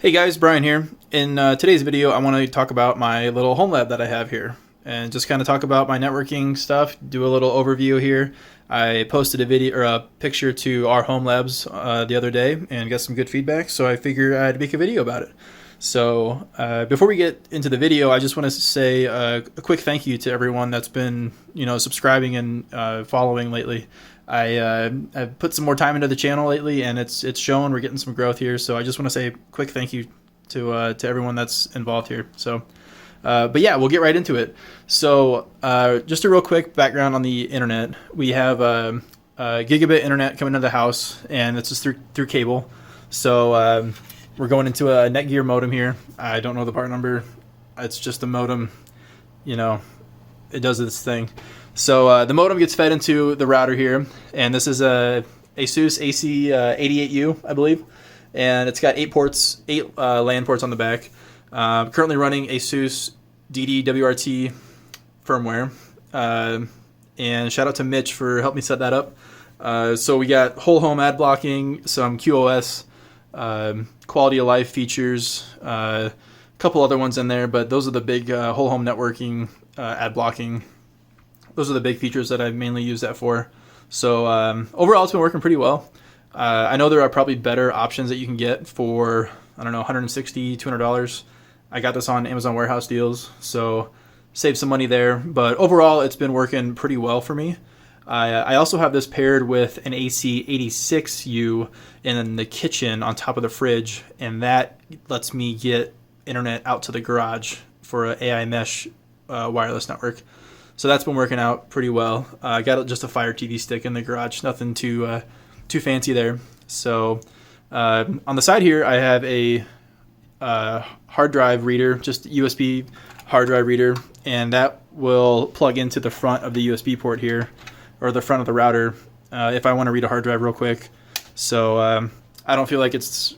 Hey guys, Brian here. In today's video, I want to talk about my little home lab that I have here and just kind of talk about my networking stuff, do a little overview here. I posted a video or a picture to our home labs the other day and got some good feedback, so I figured I'd make a video about it. So before we get into the video, I just want to say a quick thank you to everyone that's been, subscribing and following lately. I've put some more time into the channel lately, and it's shown. We're getting some growth here, so I just want to say a quick thank you to everyone that's involved here. So, but yeah, we'll get right into it. So, just a real quick background on the internet. We have gigabit internet coming into the house, and it's just through cable. So we're going into a Netgear modem here. I don't know the part number. It's just a modem. It does its thing. So the modem gets fed into the router here, and this is a ASUS AC88U, I believe, and it's got eight LAN ports on the back. Currently running ASUS DD-WRT firmware, and shout out to Mitch for helping me set that up. So we got whole home ad blocking, some QoS, quality of life features, a couple other ones in there, but those are the big whole home networking, ad blocking. Those are the big features that I've mainly used that for. So overall, it's been working pretty well. I know there are probably better options that you can get for, I don't know, $160, $200. I got this on Amazon Warehouse Deals, so save some money there. But overall, it's been working pretty well for me. I also have this paired with an AC86U in the kitchen on top of the fridge, and that lets me get internet out to the garage for an AI mesh wireless network. So that's been working out pretty well. I got just a Fire TV stick in the garage, nothing too fancy there. So on the side here, I have a hard drive reader, just USB hard drive reader, and that will plug into the front of the USB port here, or the front of the router, if I want to read a hard drive real quick. So I don't feel like it's,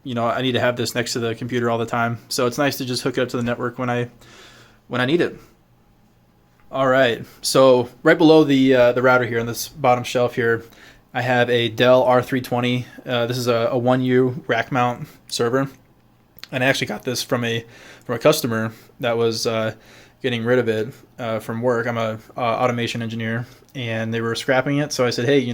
I need to have this next to the computer all the time. So it's nice to just hook it up to the network when I need it. All right, so right below the router here on this bottom shelf here, I have a Dell R320. This is a 1U rack mount server, and I actually got this from a customer that was getting rid of it from work. I'm a automation engineer, and they were scrapping it. So I said, hey,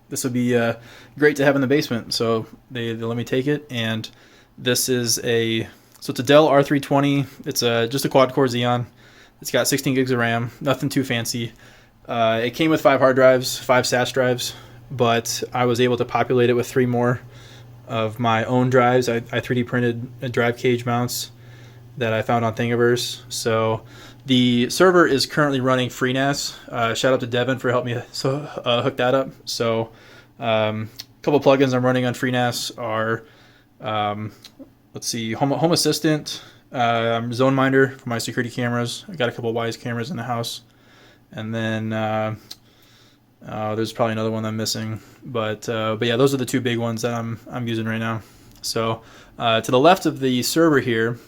this would be great to have in the basement. So they let me take it, and this is so it's a Dell R320. It's just a quad core Xeon. It's got 16 gigs of RAM, nothing too fancy. It came with 5 hard drives, 5 SAS drives, but I was able to populate it with 3 more of my own drives. I 3D printed drive cage mounts that I found on Thingiverse. So the server is currently running FreeNAS. Shout out to Devin for helping me hook that up. So a couple plugins I'm running on FreeNAS are, let's see, Home Assistant, Zone Minder for my security cameras. I got a couple of Wise cameras in the house, and then there's probably another one I'm missing. But yeah, those are the 2 big ones that I'm using right now. So to the left of the server here,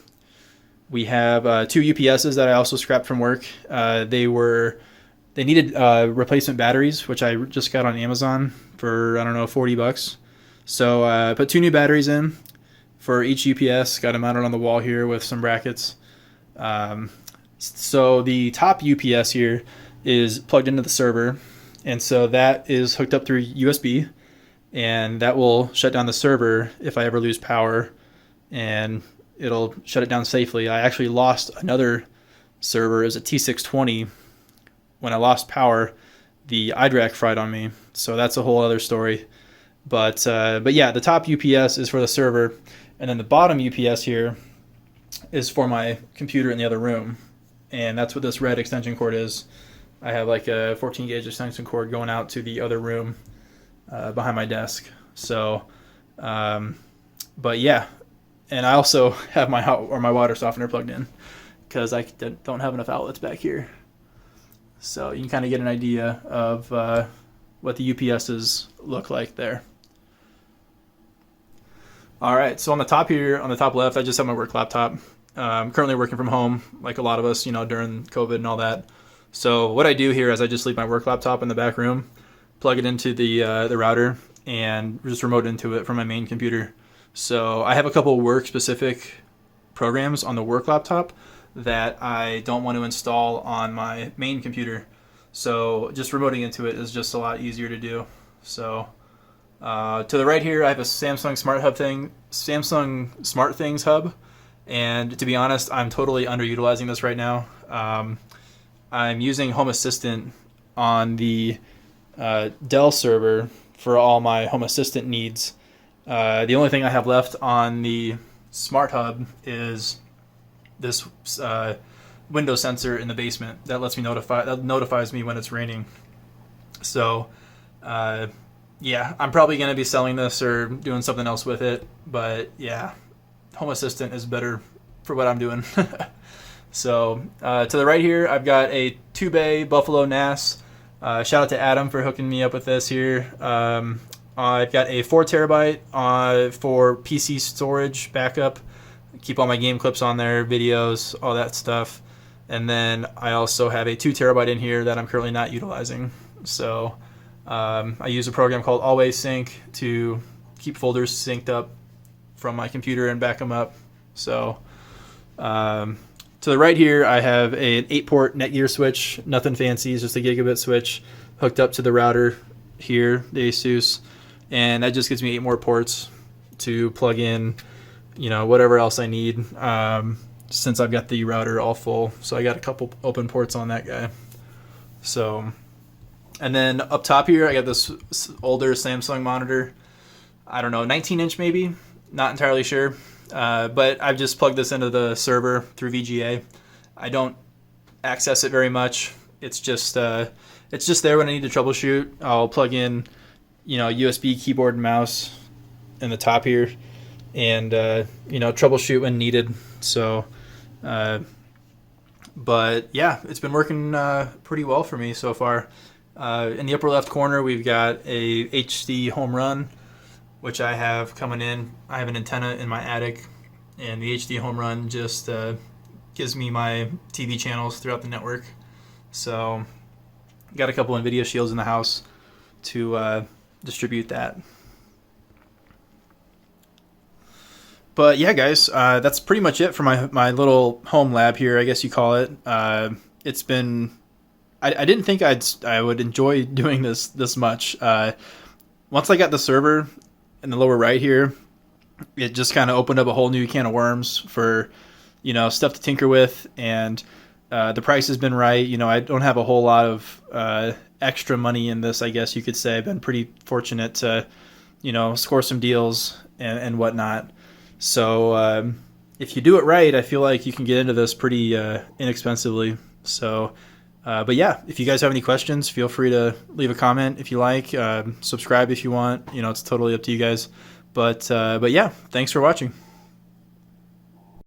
we have 2 UPSs that I also scrapped from work. They needed replacement batteries, which I just got on Amazon for, I don't know, $40. So I put 2 new batteries in for each UPS, got it mounted on the wall here with some brackets. So the top UPS here is plugged into the server, and so that is hooked up through USB, and that will shut down the server if I ever lose power, and it'll shut it down safely. I actually lost another server. It was a T620. When I lost power, the iDRAC fried on me, so that's a whole other story. But yeah, the top UPS is for the server, and then the bottom UPS here is for my computer in the other room, and that's what this red extension cord is. I have like a 14 gauge extension cord going out to the other room behind my desk. So, but yeah, and I also have my water softener plugged in because I don't have enough outlets back here. So you can kind of get an idea of what the UPSs look like there. All right, so on the top here, on the top left, I just have my work laptop. I'm currently working from home, like a lot of us, during COVID and all that. So what I do here is I just leave my work laptop in the back room, plug it into the router, and just remote into it from my main computer. So I have a couple work-specific programs on the work laptop that I don't want to install on my main computer. So just remoting into it is just a lot easier to do. So to the right here, I have a Samsung Smart Things hub, and to be honest, I'm totally underutilizing this right now. I'm using Home Assistant on the Dell server for all my Home Assistant needs. The only thing I have left on the Smart Hub is this window sensor in the basement that notifies me when it's raining. So yeah, I'm probably going to be selling this or doing something else with it, but yeah, Home Assistant is better for what I'm doing. So to the right here, I've got a 2-bay Buffalo NAS. Shout out to Adam for hooking me up with this here. I've got a 4 terabyte for PC storage backup. Keep all my game clips on there, videos, all that stuff. And then I also have a 2 terabyte in here that I'm currently not utilizing. So I use a program called Always Sync to keep folders synced up from my computer and back them up. So to the right here, I have an 8-port Netgear switch. Nothing fancy, it's just a gigabit switch hooked up to the router here, the Asus. And that just gives me 8 more ports to plug in, whatever else I need, since I've got the router all full. So I got a couple open ports on that guy. So, and then up top here, I got this older Samsung monitor. I don't know, 19-inch maybe? Not entirely sure. But I've just plugged this into the server through VGA. I don't access it very much. It's just there when I need to troubleshoot. I'll plug in, USB keyboard and mouse in the top here, and troubleshoot when needed. So, but yeah, it's been working pretty well for me so far. In the upper left corner, we've got a HD home run, which I have coming in. I have an antenna in my attic, and the HD home run just gives me my TV channels throughout the network. So, got a couple NVIDIA shields in the house to distribute that. But yeah, guys, that's pretty much it for my little home lab here, I guess you call it. It's been, I didn't think I would enjoy doing this much. Once I got the server in the lower right here, it just kind of opened up a whole new can of worms for, stuff to tinker with, and the price has been right. I don't have a whole lot of extra money in this, I guess you could say. I've been pretty fortunate to, score some deals and whatnot. So if you do it right, I feel like you can get into this pretty inexpensively. So, but yeah, if you guys have any questions, feel free to leave a comment if you like. Subscribe if you want. It's totally up to you guys. But yeah, thanks for watching.